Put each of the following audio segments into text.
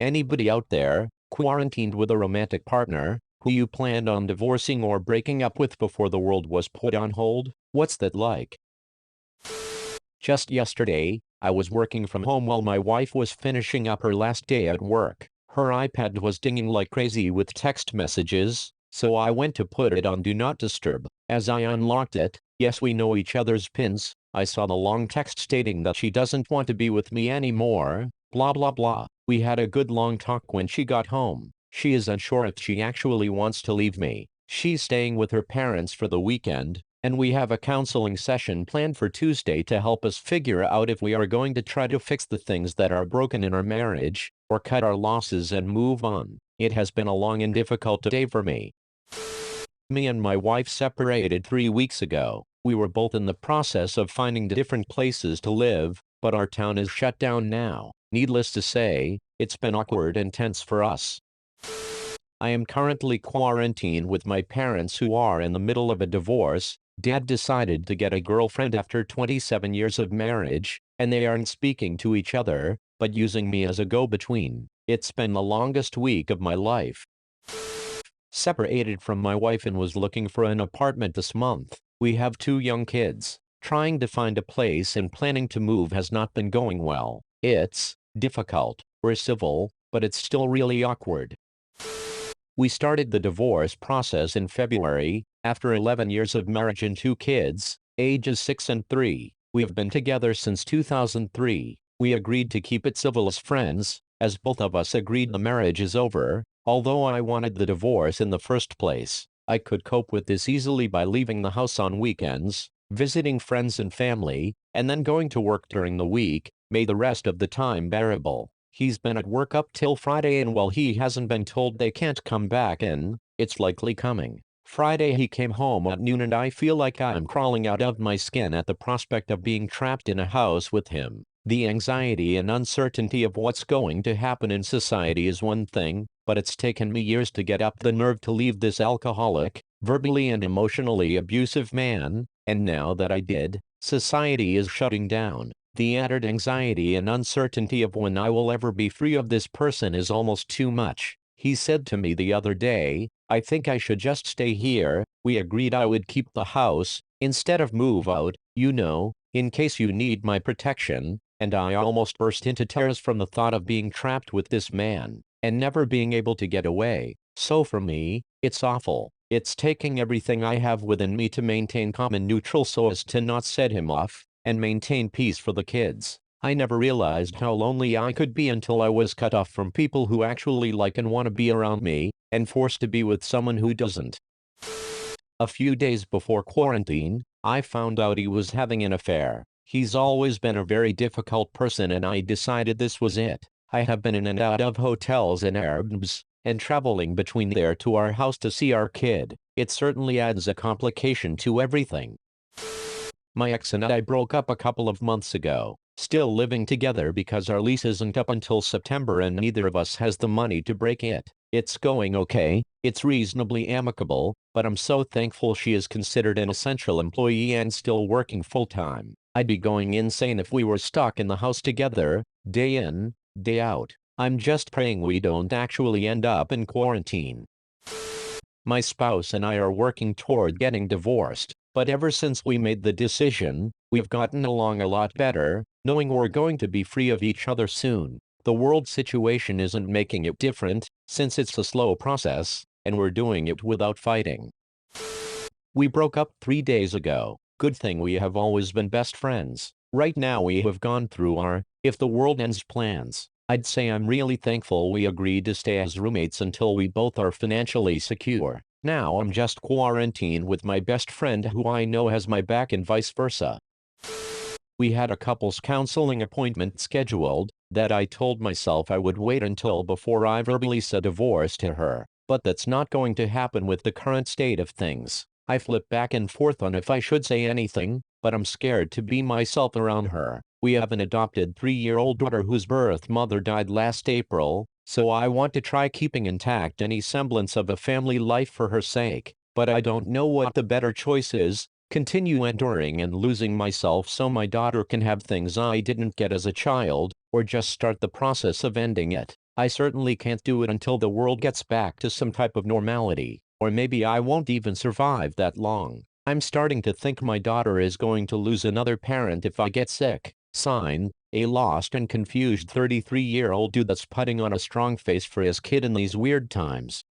Anybody out there, quarantined with a romantic partner, who you planned on divorcing or breaking up with before the world was put on hold? What's that like? Just yesterday, I was working from home while my wife was finishing up her last day at work. Her iPad was dinging like crazy with text messages, so I went to put it on Do Not Disturb. As I unlocked it, yes, we know each other's pins, I saw the long text stating that she doesn't want to be with me anymore, blah blah blah. We had a good long talk when she got home. She is unsure if she actually wants to leave me. She's staying with her parents for the weekend, and we have a counseling session planned for Tuesday to help us figure out if we are going to try to fix the things that are broken in our marriage, or cut our losses and move on. It has been a long and difficult day for me. Me and my wife separated 3 weeks ago. We were both in the process of finding different places to live, but our town is shut down now. Needless to say, it's been awkward and tense for us. I am currently quarantined with my parents who are in the middle of a divorce. Dad decided to get a girlfriend after 27 years of marriage, and they aren't speaking to each other, but using me as a go-between. It's been the longest week of my life. Separated from my wife and was looking for an apartment this month. We have 2 young kids. Trying to find a place and planning to move has not been going well. It's difficult. We're civil, but it's still really awkward. We started the divorce process in February, after 11 years of marriage and 2 kids, ages 6 and 3. We have been together since 2003. We agreed to keep it civil as friends, as both of us agreed the marriage is over. Although I wanted the divorce in the first place, I could cope with this easily by leaving the house on weekends, visiting friends and family, and then going to work during the week, made the rest of the time bearable. He's been at work up till Friday, and while he hasn't been told they can't come back in, it's likely coming. Friday he came home at noon and I feel like I'm crawling out of my skin at the prospect of being trapped in a house with him. The anxiety and uncertainty of what's going to happen in society is one thing, but it's taken me years to get up the nerve to leave this alcoholic, verbally and emotionally abusive man, and now that I did, society is shutting down. The added anxiety and uncertainty of when I will ever be free of this person is almost too much. He said to me the other day, I think I should just stay here. We agreed I would keep the house, instead of move out, you know, in case you need my protection, and I almost burst into tears from the thought of being trapped with this man, and never being able to get away. So for me, it's awful. It's taking everything I have within me to maintain calm and neutral so as to not set him off, and maintain peace for the kids. I never realized how lonely I could be until I was cut off from people who actually like and want to be around me, and forced to be with someone who doesn't. A few days before quarantine, I found out he was having an affair. He's always been a very difficult person and I decided this was it. I have been in and out of hotels and Airbnbs, and traveling between there to our house to see our kid. It certainly adds a complication to everything. My ex and I broke up a couple of months ago, still living together because our lease isn't up until September and neither of us has the money to break it. It's going okay, it's reasonably amicable, but I'm so thankful she is considered an essential employee and still working full-time. I'd be going insane if we were stuck in the house together, day in, day out. I'm just praying we don't actually end up in quarantine. My spouse and I are working toward getting divorced, but ever since we made the decision, we've gotten along a lot better, knowing we're going to be free of each other soon. The world situation isn't making it different, since it's a slow process, and we're doing it without fighting. We broke up 3 days ago. Good thing we have always been best friends. Right now we have gone through our if the world ends plans. I'd say I'm really thankful we agreed to stay as roommates until we both are financially secure. Now I'm just quarantined with my best friend who I know has my back and vice versa. We had a couples counseling appointment scheduled that I told myself I would wait until before I verbally said divorce to her, but that's not going to happen with the current state of things. I flip back and forth on if I should say anything, but I'm scared to be myself around her. We have an adopted 3-year-old daughter whose birth mother died last April, so I want to try keeping intact any semblance of a family life for her sake, but I don't know what the better choice is, continue enduring and losing myself so my daughter can have things I didn't get as a child, or just start the process of ending it. I certainly can't do it until the world gets back to some type of normality, or maybe I won't even survive that long. I'm starting to think my daughter is going to lose another parent if I get sick. Signed, a lost and confused 33-year-old dude that's putting on a strong face for his kid in these weird times.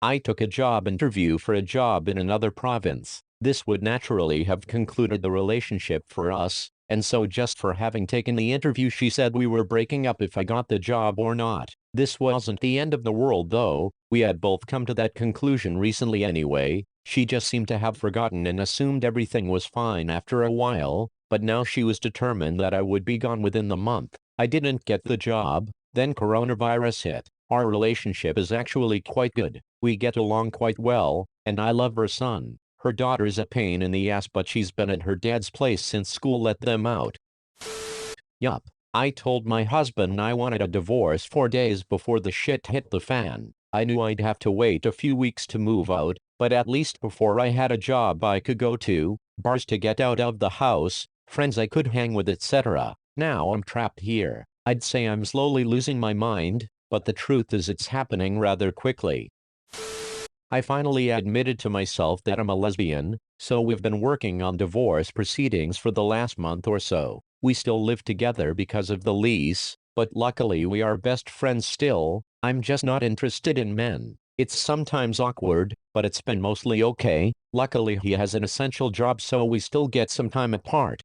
I took a job interview for a job in another province. This would naturally have concluded the relationship for us, and so just for having taken the interview she said we were breaking up if I got the job or not. This wasn't the end of the world though, we had both come to that conclusion recently anyway. She just seemed to have forgotten and assumed everything was fine after a while, but now she was determined that I would be gone within the month. I didn't get the job, then coronavirus hit. Our relationship is actually quite good. We get along quite well, and I love her son. Her daughter's a pain in the ass, but she's been at her dad's place since school let them out. Yup. I told my husband I wanted a divorce 4 days before the shit hit the fan. I knew I'd have to wait a few weeks to move out, but at least before I had a job I could go to, bars to get out of the house, friends I could hang with, etc. Now I'm trapped here. I'd say I'm slowly losing my mind, but the truth is it's happening rather quickly. I finally admitted to myself that I'm a lesbian, so we've been working on divorce proceedings for the last month or so. We still live together because of the lease, but luckily we are best friends still. I'm just not interested in men. It's sometimes awkward, but it's been mostly okay. Luckily he has an essential job so we still get some time apart.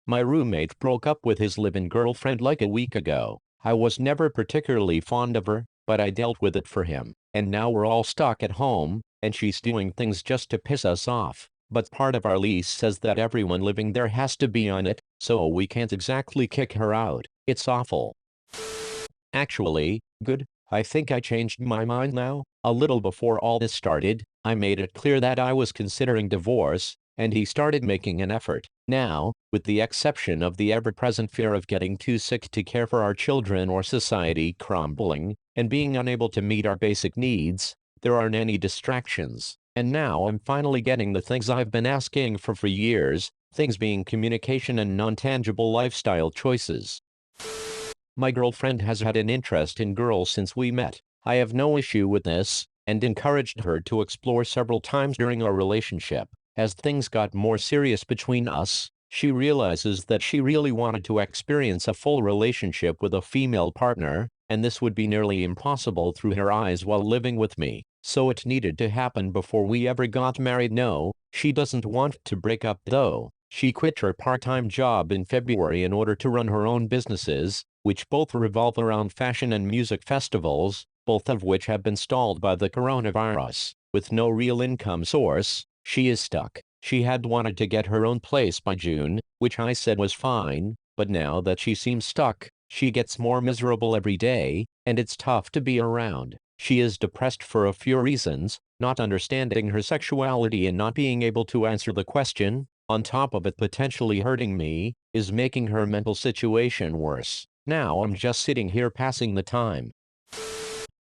My roommate broke up with his live-in girlfriend like a week ago. I was never particularly fond of her, but I dealt with it for him. And now we're all stuck at home, and she's doing things just to piss us off. But part of our lease says that everyone living there has to be on it, so we can't exactly kick her out. It's awful. Actually, good. I think I changed my mind now. A little before all this started, I made it clear that I was considering divorce, and he started making an effort. Now, with the exception of the ever-present fear of getting too sick to care for our children or society crumbling, and being unable to meet our basic needs, there aren't any distractions. And now I'm finally getting the things I've been asking for years, things being communication and non-tangible lifestyle choices. My girlfriend has had an interest in girls since we met. I have no issue with this, and encouraged her to explore several times during our relationship. As things got more serious between us, she realizes that she really wanted to experience a full relationship with a female partner, and this would be nearly impossible through her eyes while living with me. So it needed to happen before we ever got married. No, she doesn't want to break up though. She quit her part-time job in February in order to run her own businesses, which both revolve around fashion and music festivals, both of which have been stalled by the coronavirus. With no real income source, she is stuck. She had wanted to get her own place by June, which I said was fine, but now that she seems stuck, she gets more miserable every day, and it's tough to be around. She is depressed for a few reasons, not understanding her sexuality and not being able to answer the question, on top of it potentially hurting me, is making her mental situation worse. Now I'm just sitting here passing the time.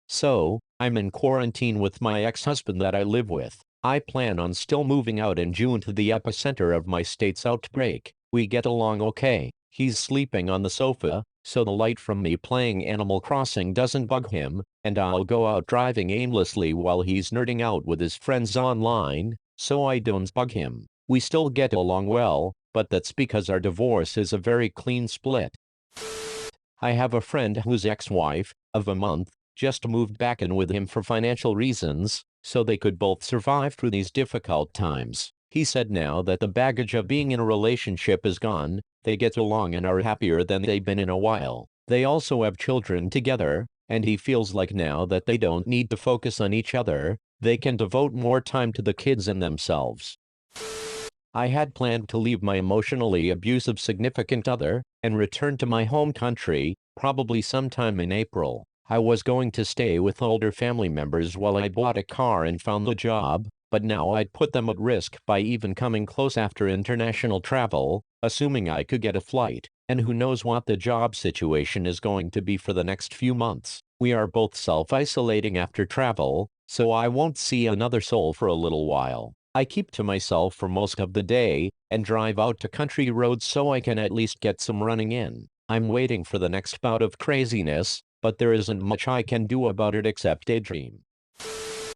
So, I'm in quarantine with my ex-husband that I live with. I plan on still moving out in June to the epicenter of my state's outbreak. We get along okay. He's sleeping on the sofa, so the light from me playing Animal Crossing doesn't bug him, and I'll go out driving aimlessly while he's nerding out with his friends online, so I don't bug him. We still get along well, but that's because our divorce is a very clean split. I have a friend whose ex-wife, of a month, just moved back in with him for financial reasons, so they could both survive through these difficult times. He said now that the baggage of being in a relationship is gone, they get along and are happier than they've been in a while. They also have children together, and he feels like now that they don't need to focus on each other, they can devote more time to the kids and themselves. I had planned to leave my emotionally abusive significant other and return to my home country, probably sometime in April. I was going to stay with older family members while I bought a car and found the job, but now I'd put them at risk by even coming close after international travel, assuming I could get a flight, and who knows what the job situation is going to be for the next few months. We are both self-isolating after travel, so I won't see another soul for a little while. I keep to myself for most of the day, and drive out to country roads so I can at least get some running in. I'm waiting for the next bout of craziness, but there isn't much I can do about it except daydream.